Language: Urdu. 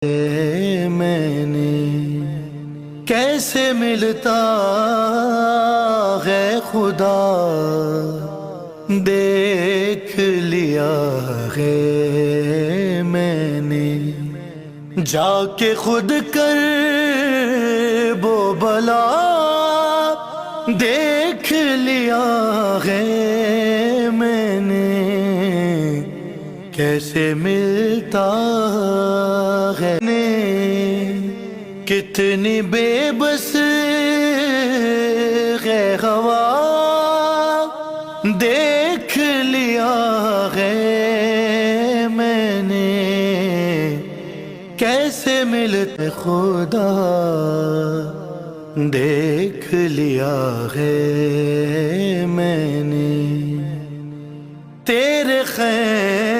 میں نے کیسے ملتا ہے خدا، دیکھ لیا ہے میں نے جا کے خود کر وہ بلا، دیکھ لیا ہے میں نے کیسے ملتا ہے کتنی بے بس ہے ہوا، دیکھ لیا ہے میں نے کیسے ملتا خدا، دیکھ لیا ہے میں نے تیرے خیر